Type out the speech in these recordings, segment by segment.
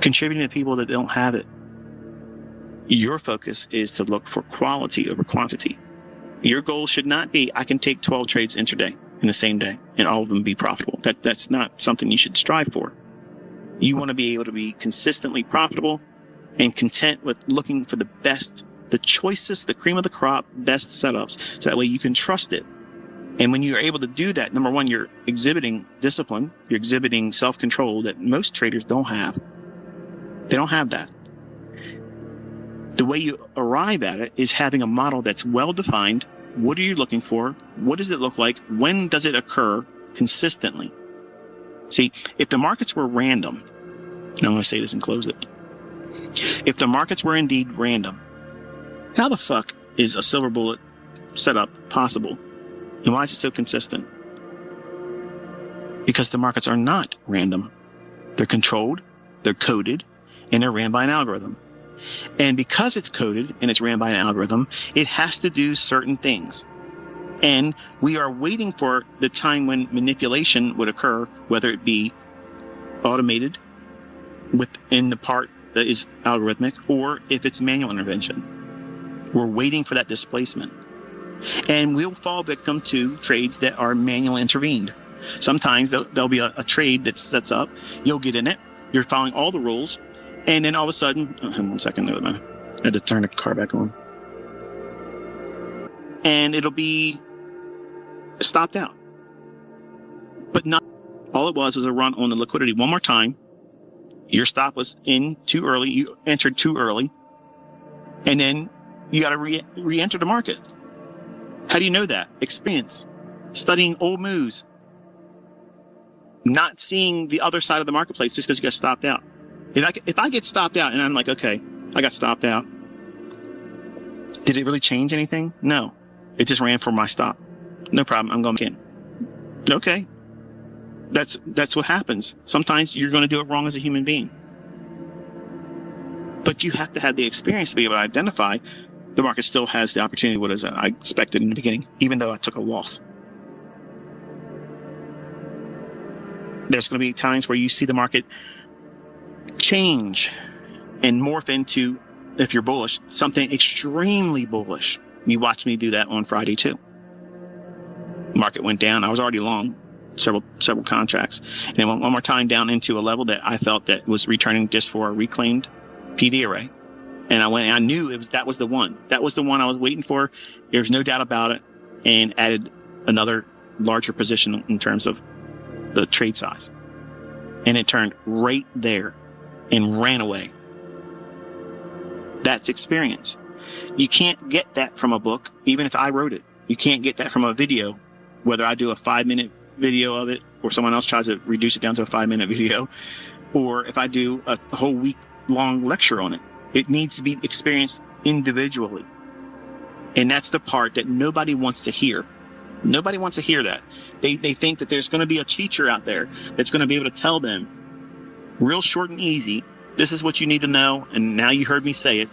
contributing to people that don't have it. Your focus is to look for quality over quantity. Your goal should not be, I can take 12 trades intraday in the same day and all of them be profitable. That's not something you should strive for. You want to be able to be consistently profitable and content with looking for the best, the choicest, the cream of the crop, best setups. So that way you can trust it. And when you're able to do that, number one, you're exhibiting discipline. You're exhibiting self-control that most traders don't have. They don't have that. The way you arrive at it is having a model that's well-defined. What are you looking for? What does it look like? When does it occur consistently? See, if the markets were random, and I'm going to say this and close it. If the markets were indeed random, how the fuck is a silver bullet setup possible? And why is it so consistent? Because the markets are not random. They're controlled, they're coded, and they're ran by an algorithm. And because it's coded and it's ran by an algorithm, it has to do certain things. And we are waiting for the time when manipulation would occur, whether it be automated within the part that is algorithmic, or if it's manual intervention. We're waiting for that displacement. And we'll fall victim to trades that are manually intervened. Sometimes there'll be a trade that sets up, you'll get in it, you're following all the rules, and then all of a sudden, hang on 1 second, I had to turn the car back on. And it'll be stopped out. But not all it was a run on the liquidity one more time. Your stop was in too early, you entered too early, and then you got to re-enter the market. How do you know that? Experience, studying old moves, not seeing the other side of the marketplace just because you got stopped out. If I get stopped out and I'm like, okay, I got stopped out. Did it really change anything? No. It just ran for my stop. No problem. I'm going in. Okay. That's what happens. Sometimes you're going to do it wrong as a human being. But you have to have the experience to be able to identify the market still has the opportunity, what is it I expected in the beginning, even though I took a loss. There's going to be times where you see the market change and morph into, if you're bullish, something extremely bullish. You watched me do that on Friday too. Market went down. I was already long several contracts, and then one more time down into a level that I felt that was returning just for a reclaimed PD array. And I went, and I knew that was the one. That was the one I was waiting for. There's no doubt about it. And added another larger position in terms of the trade size. And it turned right there and ran away. That's experience. You can't get that from a book, even if I wrote it. You can't get that from a video, whether I do a 5-minute video of it or someone else tries to reduce it down to a 5-minute video, or if I do a whole week-long lecture on it. It needs to be experienced individually. And that's the part that nobody wants to hear. Nobody wants to hear that. They think that there's going to be a teacher out there that's going to be able to tell them real short and easy, this is what you need to know, and now you heard me say it,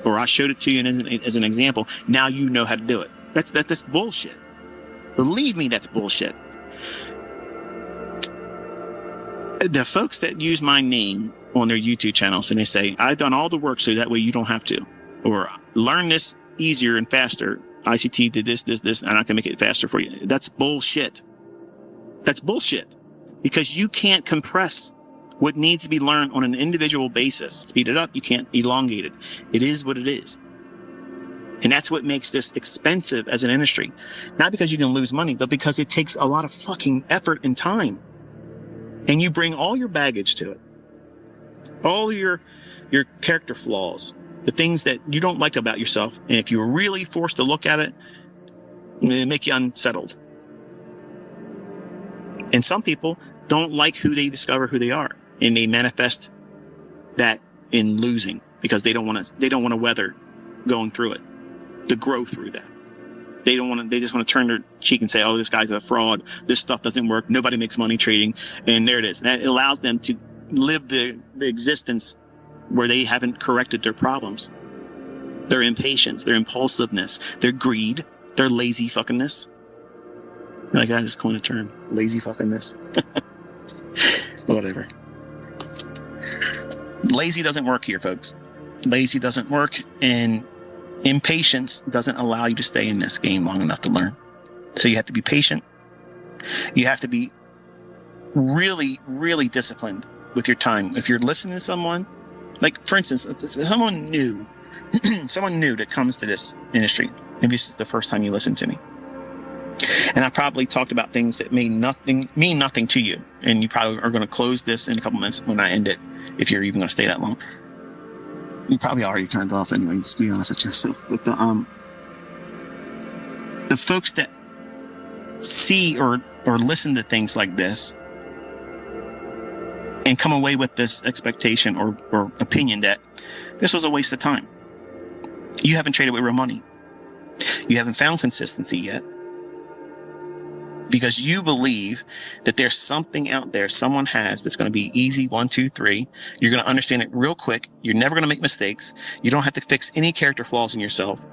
or I showed it to you as an example, now you know how to do it. That's bullshit. Believe me, that's bullshit. The folks that use my name on their YouTube channels and they say, I've done all the work so that way you don't have to, or learn this easier and faster. ICT did this, and I can make it faster for you. That's bullshit. That's bullshit. Because you can't compress what needs to be learned on an individual basis. Speed it up, you can't elongate it. It is what it is. And that's what makes this expensive as an industry. Not because you can lose money, but because it takes a lot of fucking effort and time. And you bring all your baggage to it. All your character flaws, the things that you don't like about yourself. And if you're really forced to look at it, it'll make you unsettled. And some people don't like who they discover who they are. And they manifest that in losing because they don't want to weather going through it, to grow through that. They just want to turn their cheek and say, oh, this guy's a fraud. This stuff doesn't work. Nobody makes money trading. And there it is. And that allows them to live the existence where they haven't corrected their problems. Their impatience, their impulsiveness, their greed, their lazy fuckingness. Like I just coined a term, lazy fuckingness. Whatever. Lazy doesn't work here, folks. Lazy doesn't work, and impatience doesn't allow you to stay in this game long enough to learn. So you have to be patient. You have to be really, really disciplined with your time. If you're listening to someone, like for instance, someone new, someone new that comes to this industry, maybe this is the first time you listen to me, and I probably talked about things that mean nothing to you, and you probably are going to close this in a couple minutes when I end it, if you're even going to stay that long. You probably already turned off anyway, just to be honest with you. So, but the folks that see or listen to things like this and come away with this expectation or opinion that this was a waste of time. You haven't traded with real money. You haven't found consistency yet, because you believe that there's something out there someone has that's going to be easy, 1, 2, 3. You're going to understand it real quick. You're never going to make mistakes. You don't have to fix any character flaws in yourself,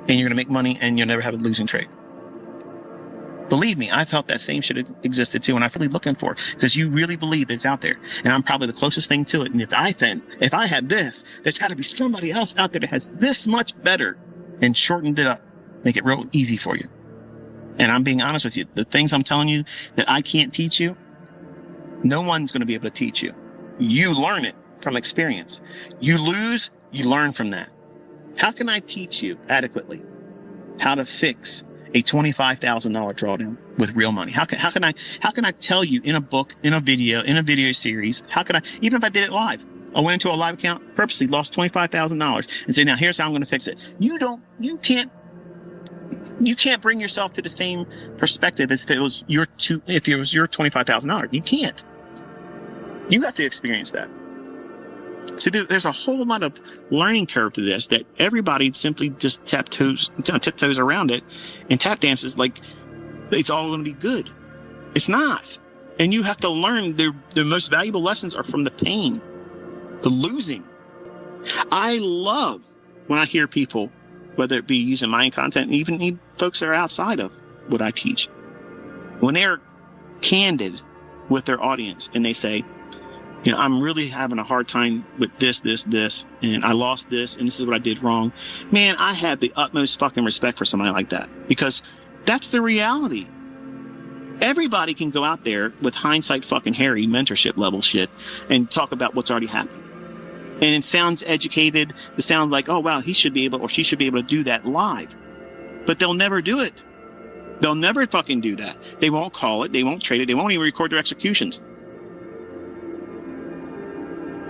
and you're going to make money, and you'll never have a losing trade. Believe me, I thought that same shit existed too, and I'm really looking for it, because you really believe that it's out there, and I'm probably the closest thing to it. And if I had this, there's got to be somebody else out there that has this much better and shortened it up, make it real easy for you. And I'm being honest with you, the things I'm telling you that I can't teach you, no one's going to be able to teach you. You learn it from experience. You lose, you learn from that. How can I teach you adequately how to fix a $25,000 drawdown with real money? How can I tell you in a book, in a video series? How can I, even if I did it live, I went into a live account, purposely lost $25,000 and say, now here's how I'm going to fix it. You can't bring yourself to the same perspective as if it was your $25,000. You can't. You have to experience that. So there's a whole lot of learning curve to this that everybody simply just tiptoes around it and tap dances like it's all going to be good. It's not. And you have to learn the most valuable lessons are from the pain, the losing. I love when I hear people, whether it be using my content, and even folks that are outside of what I teach, when they're candid with their audience and they say, you know, I'm really having a hard time with this, and I lost this, and this is what I did wrong. Man, I have the utmost fucking respect for somebody like that, because that's the reality. Everybody can go out there with hindsight fucking Harry mentorship level shit and talk about what's already happened. And it sounds educated. It sounds like, oh, wow, he should be able, or she should be able to do that live. But they'll never do it. They'll never fucking do that. They won't call it. They won't trade it. They won't even record their executions.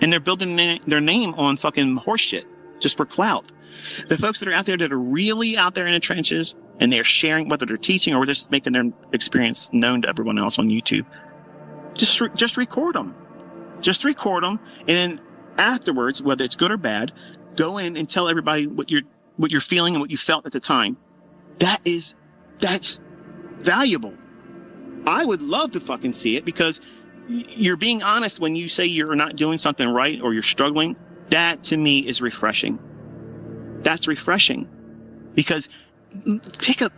And they're building their name on fucking horse shit just for clout. The folks that are out there that are really out there in the trenches and they're sharing, whether they're teaching or just making their experience known to everyone else on YouTube, just record them. Just record them. And then afterwards, whether it's good or bad, go in and tell everybody what you're feeling and what you felt at the time. That's valuable. I would love to fucking see it, because you're being honest when you say you're not doing something right or you're struggling. That to me is refreshing. That's refreshing, because take a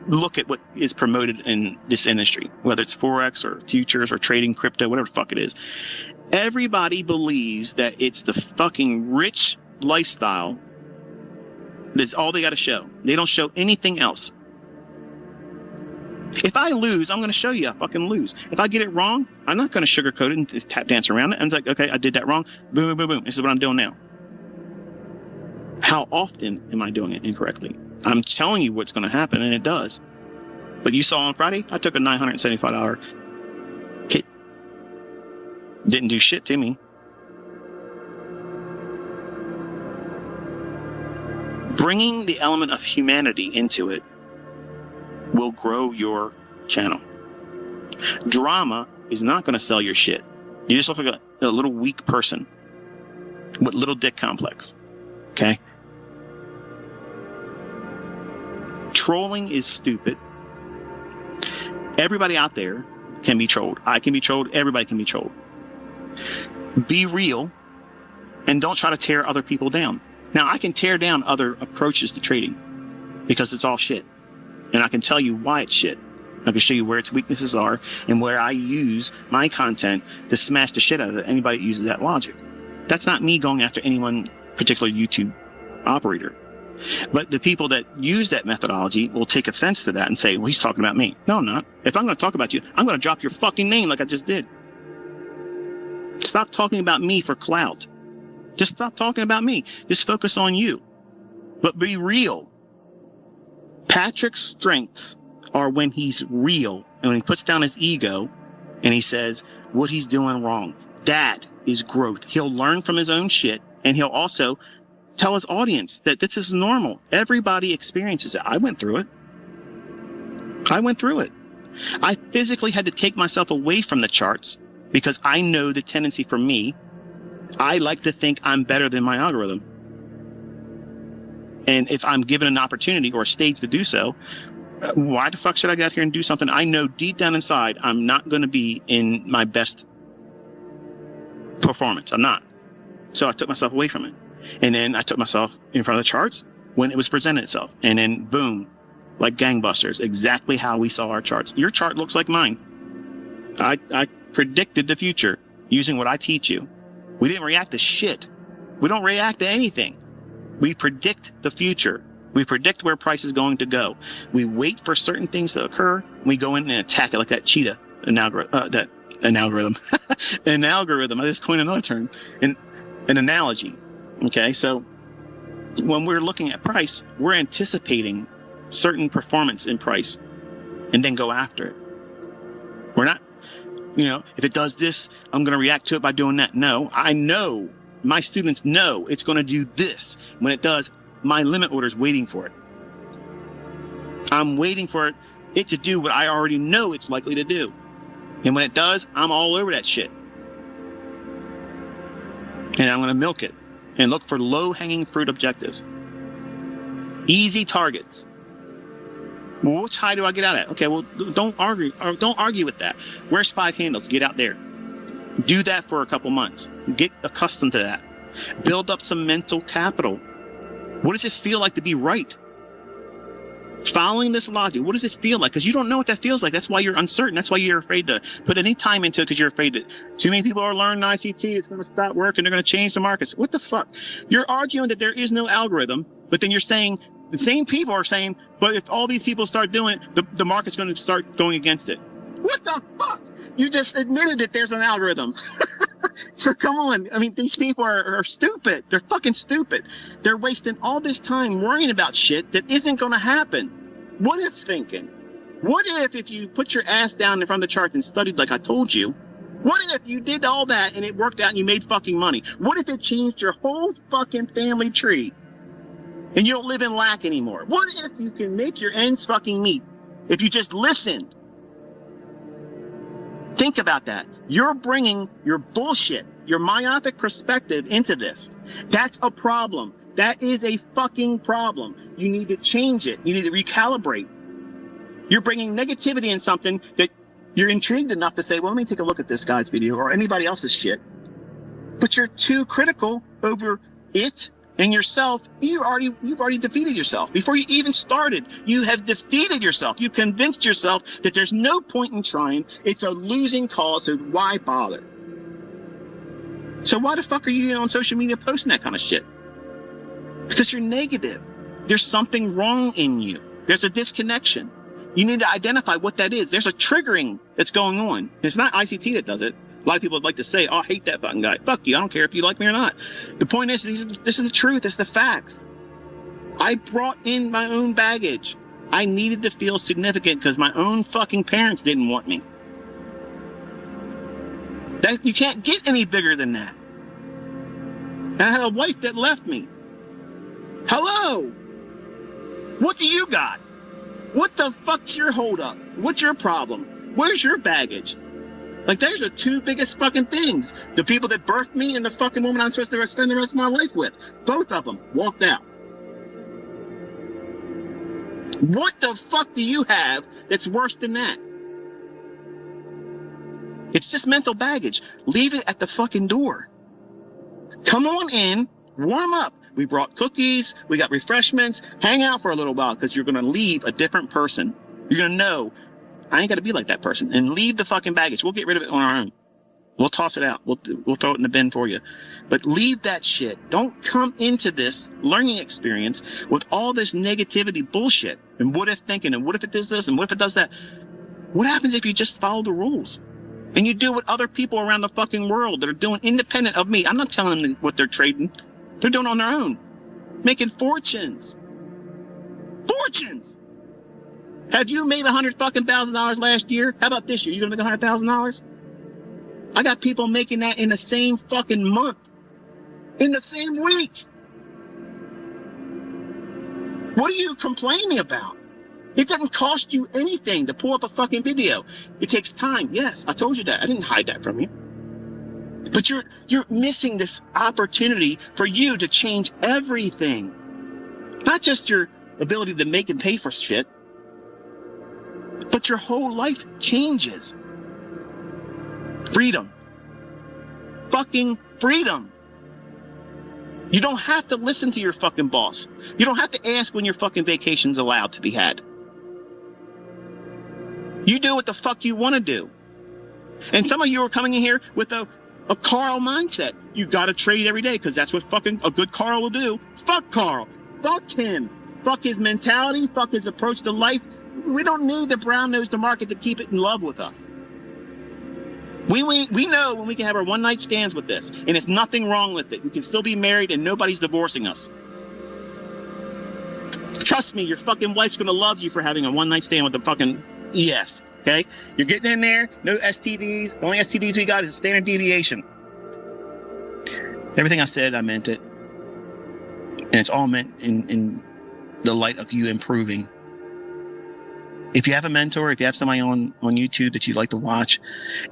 look at what is promoted in this industry, whether it's Forex or futures or trading crypto, whatever the fuck it is. Everybody believes that it's the fucking rich lifestyle. That's all they got to show. They don't show anything else. If I lose, I'm going to show you I fucking lose. If I get it wrong, I'm not going to sugarcoat it and tap dance around it. I'm like, okay, I did that wrong. Boom, boom, boom, boom. This is what I'm doing now. How often am I doing it incorrectly? I'm telling you what's going to happen, and it does. But you saw on Friday, I took a $975 hit. Didn't do shit to me. Bringing the element of humanity into it will grow your channel. Drama is not going to sell your shit. You just look like a little weak person with little dick complex. Okay? Trolling is stupid. Everybody out there can be trolled. I can be trolled. Everybody can be trolled. Be real and don't try to tear other people down. Now, I can tear down other approaches to trading because it's all shit. And I can tell you why it's shit. I can show you where its weaknesses are and where I use my content to smash the shit out of anybody that uses that logic. That's not me going after any one particular YouTube operator. But the people that use that methodology will take offense to that and say, well, he's talking about me. No, I'm not. If I'm going to talk about you, I'm going to drop your fucking name like I just did. Stop talking about me for clout. Just stop talking about me. Just focus on you. But be real. Patrick's strengths are when he's real and when he puts down his ego and he says what he's doing wrong. That is growth. He'll learn from his own shit, and he'll also tell his audience that this is normal. Everybody experiences it. I went through it. I physically had to take myself away from the charts because I know the tendency for me. I like to think I'm better than my algorithm. And if I'm given an opportunity or a stage to do so, why the fuck should I get out here and do something I know deep down inside I'm not going to be in my best performance? I'm not. So I took myself away from it. And then I took myself in front of the charts when it was presented itself. And then boom, like gangbusters, exactly how we saw our charts. Your chart looks like mine. I predicted the future using what I teach you. We didn't react to shit. We don't react to anything. We predict the future. We predict where price is going to go. We wait for certain things to occur. We go in and attack it like that cheetah, an algorithm. An algorithm. I just coined another term. An analogy. Okay, so when we're looking at price, we're anticipating certain performance in price and then go after it. We're not, if it does this, I'm going to react to it by doing that. No, I know, my students know it's going to do this. When it does, my limit order is waiting for it. I'm waiting for it to do what I already know it's likely to do. And when it does, I'm all over that shit. And I'm going to milk it and look for low-hanging fruit objectives. Easy targets. Well, which high do I get out at? Okay, well, don't argue with that. Where's 5 handles? Get out there. Do that for a couple months. Get accustomed to that. Build up some mental capital. What does it feel like to be right? Following this logic, what does it feel like? Because you don't know what that feels like. That's why you're uncertain. That's why you're afraid to put any time into it, because you're afraid that too many people are learning ICT. It's going to stop working. They're going to change the markets. What the fuck? You're arguing that there is no algorithm, but then you're saying the same people are saying, but if all these people start doing it, the market's going to start going against it. What the fuck? You just admitted that there's an algorithm. So come on. I mean, these people are stupid. They're fucking stupid. They're wasting all this time worrying about shit that isn't going to happen. What if thinking? What if you put your ass down in front of the chart and studied like I told you? What if you did all that and it worked out and you made fucking money? What if it changed your whole fucking family tree and you don't live in lack anymore? What if you can make your ends fucking meet if you just listened? Think about that. You're bringing your bullshit, your myopic perspective into this. That's a problem. That is a fucking problem. You need to change it. You need to recalibrate. You're bringing negativity in something that you're intrigued enough to say, well, let me take a look at this guy's video or anybody else's shit. But you're too critical over it and yourself. You've already defeated yourself. Before you even started, you have defeated yourself. You convinced yourself that there's no point in trying. It's a losing cause, so why bother? So why the fuck are you on social media posting that kind of shit? Because you're negative. There's something wrong in you. There's a disconnection. You need to identify what that is. There's a triggering that's going on. It's not ICT that does it. A lot of people would like to say, oh, I hate that fucking guy. Fuck you. I don't care if you like me or not. The point is, this is the truth. It's the facts. I brought in my own baggage. I needed to feel significant because my own fucking parents didn't want me. You can't get any bigger than that. And I had a wife that left me. Hello? What do you got? What the fuck's your holdup? What's your problem? Where's your baggage? Like, those are two biggest fucking things. The people that birthed me and the fucking woman I'm supposed to spend the rest of my life with. Both of them walked out. What the fuck do you have that's worse than that? It's just mental baggage. Leave it at the fucking door. Come on in, warm up. We brought cookies, we got refreshments. Hang out for a little while because you're going to leave a different person. You're going to know I ain't got to be like that person. And leave the fucking baggage. We'll get rid of it on our own. We'll toss it out. We'll throw it in the bin for you. But leave that shit. Don't come into this learning experience with all this negativity bullshit and what if thinking and what if it does this and what if it does that. What happens if you just follow the rules and you do what other people around the fucking world that are doing independent of me? I'm not telling them what they're trading. They're doing on their own, making fortunes. Fortunes. Have you made $100,000 last year? How about this year? You gonna make $100,000? I got people making that in the same fucking month, in the same week. What are you complaining about? It doesn't cost you anything to pull up a fucking video. It takes time. Yes, I told you that. I didn't hide that from you. But you're missing this opportunity for you to change everything. Not just your ability to make and pay for shit, but your whole life changes. Freedom. Fucking freedom. You don't have to listen to your fucking boss. You don't have to ask when your fucking vacation's allowed to be had. You do what the fuck you want to do. And some of you are coming in here with a Carl mindset. You got to trade every day because that's what fucking a good Carl will do. Fuck Carl. Fuck him. Fuck his mentality. Fuck his approach to life. We don't need the brown-nosed market to keep it in love with us. We know when we can have our one-night stands with this, and it's nothing wrong with it. We can still be married and nobody's divorcing us. Trust me, your fucking wife's going to love you for having a one-night stand with the fucking ES, okay? You're getting in there, no STDs. The only STDs we got is standard deviation. Everything I said, I meant it. And it's all meant in the light of you improving. If you have a mentor, if you have somebody on YouTube that you'd like to watch,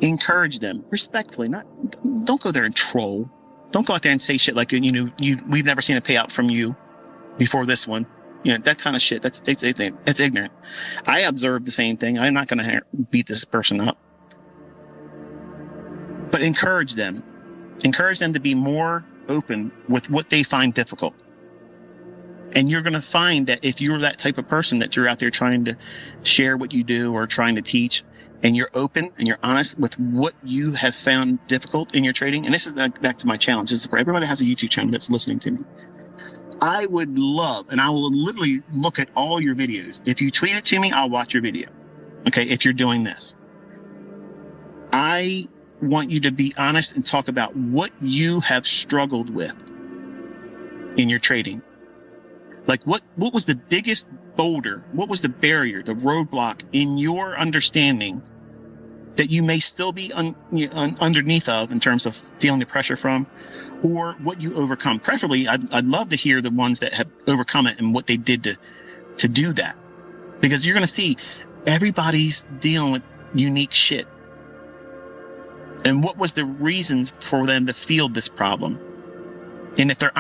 encourage them respectfully. Don't go there and troll. Don't go out there and say shit like, we've never seen a payout from you before this one. That kind of shit. It's ignorant. I observed the same thing. I'm not going to beat this person up. But encourage them. Encourage them to be more open with what they find difficult. And you're going to find that if you're that type of person that you're out there trying to share what you do or trying to teach, and you're open and you're honest with what you have found difficult in your trading, and this is back to my challenge. This is for everybody that has a YouTube channel that's listening to me. I would love, and I will literally look at all your videos. If you tweet it to me, I'll watch your video. Okay, if you're doing this. I want you to be honest and talk about what you have struggled with in your trading. Like what was the biggest boulder? What was the barrier, the roadblock in your understanding that you may still be underneath of in terms of feeling the pressure from, or what you overcome? Preferably, I'd love to hear the ones that have overcome it and what they did to do that. Because you're going to see everybody's dealing with unique shit. And what was the reasons for them to feel this problem? And if they're